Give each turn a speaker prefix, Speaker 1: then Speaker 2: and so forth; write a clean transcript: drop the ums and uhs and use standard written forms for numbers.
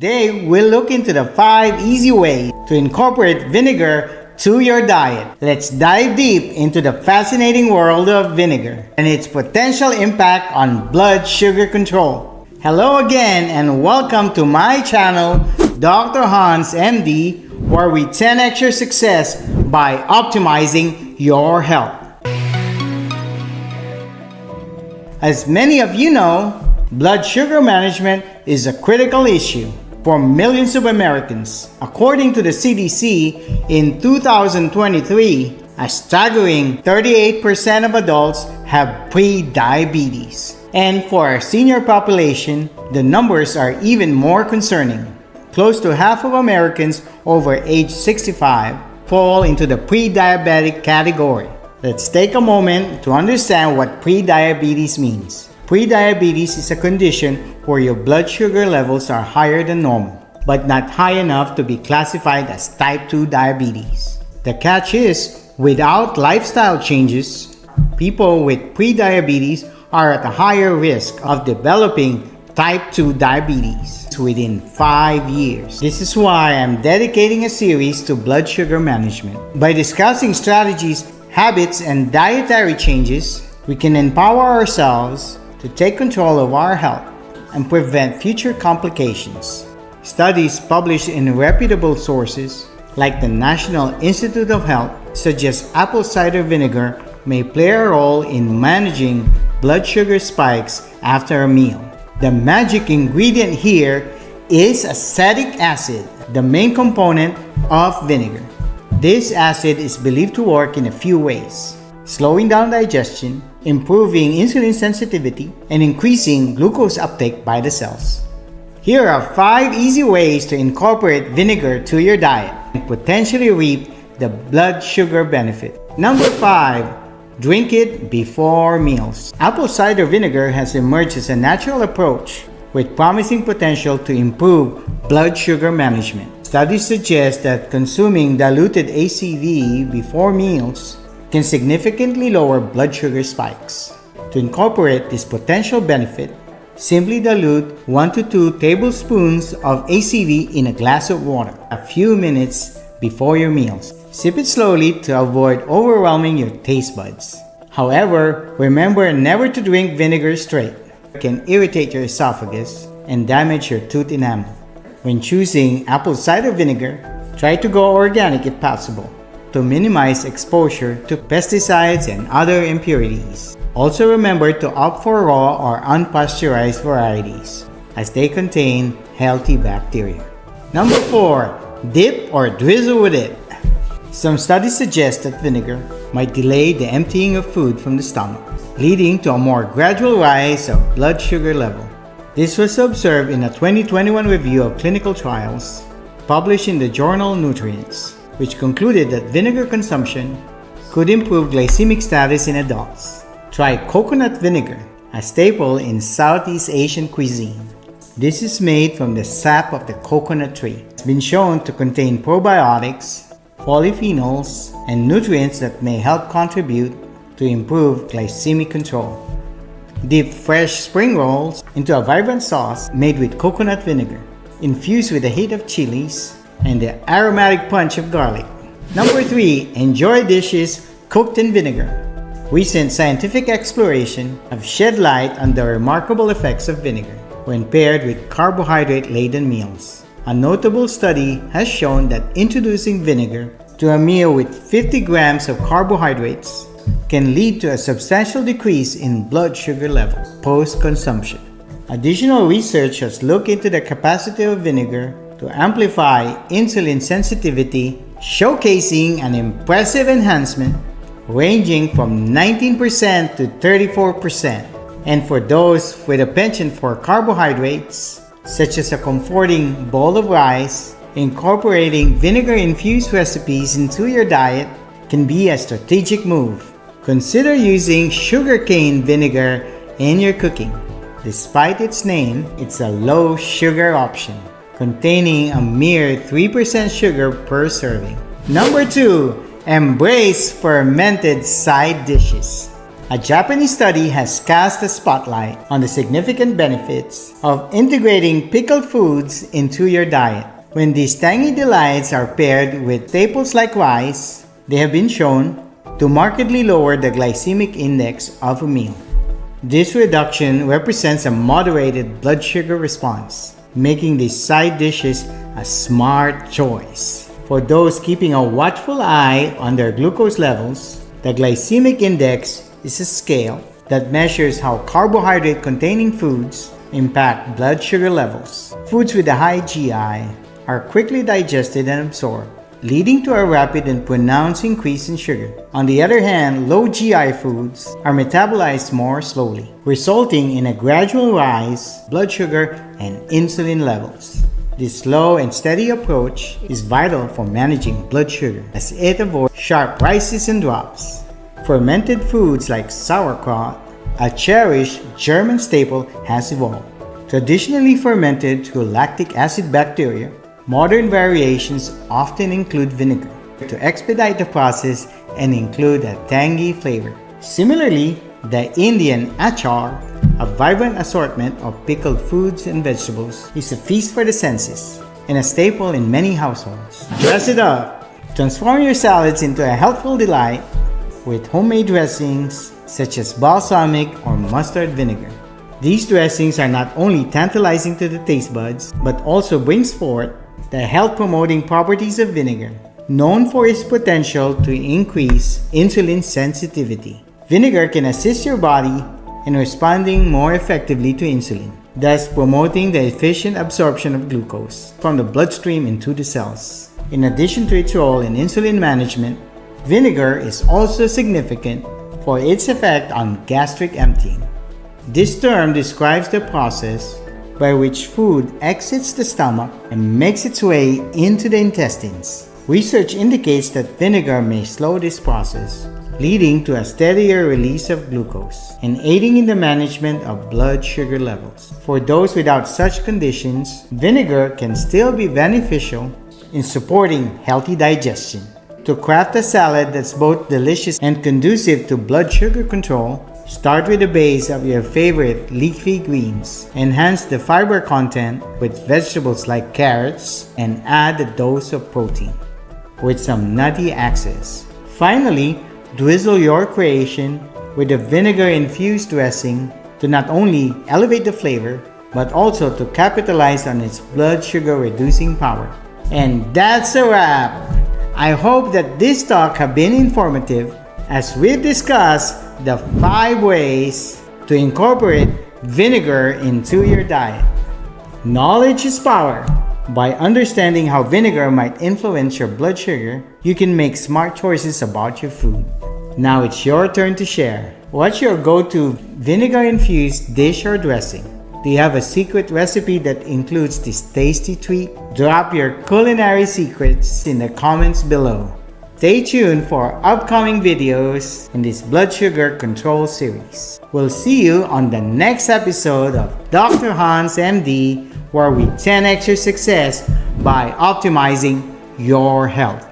Speaker 1: Today, we'll look into the 5 easy ways to incorporate vinegar to your diet. Let's dive deep into the fascinating world of vinegar and its potential impact on blood sugar control. Hello again and welcome to my channel, Dr. Hanz MD, where we 10x your success by optimizing your health. As many of you know, blood sugar management is a critical issue for millions of Americans. According to the CDC, in 2023, a staggering 38% of adults have pre-diabetes. And for our senior population, the numbers are even more concerning. Close to half of Americans over age 65 fall into the pre-diabetic category. Let's take a moment to understand what pre-diabetes means. Pre-diabetes is a condition where your blood sugar levels are higher than normal, but not high enough to be classified as type 2 diabetes. The catch is, without lifestyle changes, people with pre-diabetes are at a higher risk of developing type 2 diabetes within 5 years. This is why I'm dedicating a series to blood sugar management. By discussing strategies, habits, and dietary changes, we can empower ourselves to take control of our health and prevent future complications. Studies published in reputable sources like the National Institute of Health suggest apple cider vinegar may play a role in managing blood sugar spikes after a meal. The magic ingredient here is acetic acid, the main component of vinegar. This acid is believed to work in a few ways: slowing down digestion, improving insulin sensitivity, and increasing glucose uptake by the cells. Here are 5 easy ways to incorporate vinegar to your diet and potentially reap the blood sugar benefit. Number 5. Drink it before meals. Apple cider vinegar has emerged as a natural approach with promising potential to improve blood sugar management. Studies suggest that consuming diluted ACV before meals can significantly lower blood sugar spikes. To incorporate this potential benefit, simply dilute 1 to 2 tablespoons of ACV in a glass of water a few minutes before your meals. Sip it slowly to avoid overwhelming your taste buds. However, remember never to drink vinegar straight. It can irritate your esophagus and damage your tooth enamel. When choosing apple cider vinegar, try to go organic if possible to minimize exposure to pesticides and other impurities. Also remember to opt for raw or unpasteurized varieties as they contain healthy bacteria. Number 4. Dip or drizzle with it. Some studies suggest that vinegar might delay the emptying of food from the stomach, leading to a more gradual rise of blood sugar level. This was observed in a 2021 review of clinical trials published in the journal Nutrients, which concluded that vinegar consumption could improve glycemic status in adults. Try coconut vinegar, a staple in Southeast Asian cuisine. This is made from the sap of the coconut tree. It's been shown to contain probiotics, polyphenols, and nutrients that may help contribute to improve glycemic control. Dip fresh spring rolls into a vibrant sauce made with coconut vinegar, infused with the heat of chilies and the aromatic punch of garlic. Number 3. Enjoy dishes cooked in vinegar. Recent scientific exploration have shed light on the remarkable effects of vinegar when paired with carbohydrate-laden meals. A notable study has shown that introducing vinegar to a meal with 50 grams of carbohydrates can lead to a substantial decrease in blood sugar levels post-consumption. Additional research has looked into the capacity of vinegar to amplify insulin sensitivity, showcasing an impressive enhancement ranging from 19% to 34%. And for those with a penchant for carbohydrates, such as a comforting bowl of rice, incorporating vinegar-infused recipes into your diet can be a strategic move. Consider using sugarcane vinegar in your cooking. Despite its name, it's a low-sugar option, containing a mere 3% sugar per serving. Number 2. Embrace fermented side dishes. A Japanese study has cast a spotlight on the significant benefits of integrating pickled foods into your diet. When these tangy delights are paired with staples like rice, they have been shown to markedly lower the glycemic index of a meal. This reduction represents a moderated blood sugar response, making these side dishes a smart choice. For those keeping a watchful eye on their glucose levels, the glycemic index is a scale that measures how carbohydrate-containing foods impact blood sugar levels. Foods with a high GI are quickly digested and absorbed, leading to a rapid and pronounced increase in sugar. On the other hand, low GI foods are metabolized more slowly, resulting in a gradual rise in blood sugar and insulin levels. This slow and steady approach is vital for managing blood sugar, as it avoids sharp rises and drops. Fermented foods like sauerkraut, a cherished German staple, has evolved. Traditionally fermented through lactic acid bacteria, modern variations often include vinegar to expedite the process and include a tangy flavor. Similarly, the Indian achar, a vibrant assortment of pickled foods and vegetables, is a feast for the senses and a staple in many households. Dress it up! Transform your salads into a healthful delight with homemade dressings such as balsamic or mustard vinegar. These dressings are not only tantalizing to the taste buds, but also brings forth the health-promoting properties of vinegar, known for its potential to increase insulin sensitivity. Vinegar can assist your body in responding more effectively to insulin, thus promoting the efficient absorption of glucose from the bloodstream into the cells. In addition to its role in insulin management, vinegar is also significant for its effect on gastric emptying. This term describes the process by which food exits the stomach and makes its way into the intestines. Research indicates that vinegar may slow this process, leading to a steadier release of glucose and aiding in the management of blood sugar levels. For those without such conditions, vinegar can still be beneficial in supporting healthy digestion. To craft a salad that's both delicious and conducive to blood sugar control, start with the base of your favorite leafy greens. Enhance the fiber content with vegetables like carrots and add a dose of protein with some nutty access. Finally, drizzle your creation with a vinegar-infused dressing to not only elevate the flavor, but also to capitalize on its blood sugar reducing power. And that's a wrap! I hope that this talk has been informative as we've discussed the 5 ways to incorporate vinegar into your diet. Knowledge is power. By understanding how vinegar might influence your blood sugar, you can make smart choices about your food. Now it's your turn to share. What's your go-to vinegar-infused dish or dressing? Do you have a secret recipe that includes this tasty treat? Drop your culinary secrets in the comments below. Stay tuned for upcoming videos in this blood sugar control series. We'll see you on the next episode of Dr. Hanz MD, where we 10x your success by optimizing your health.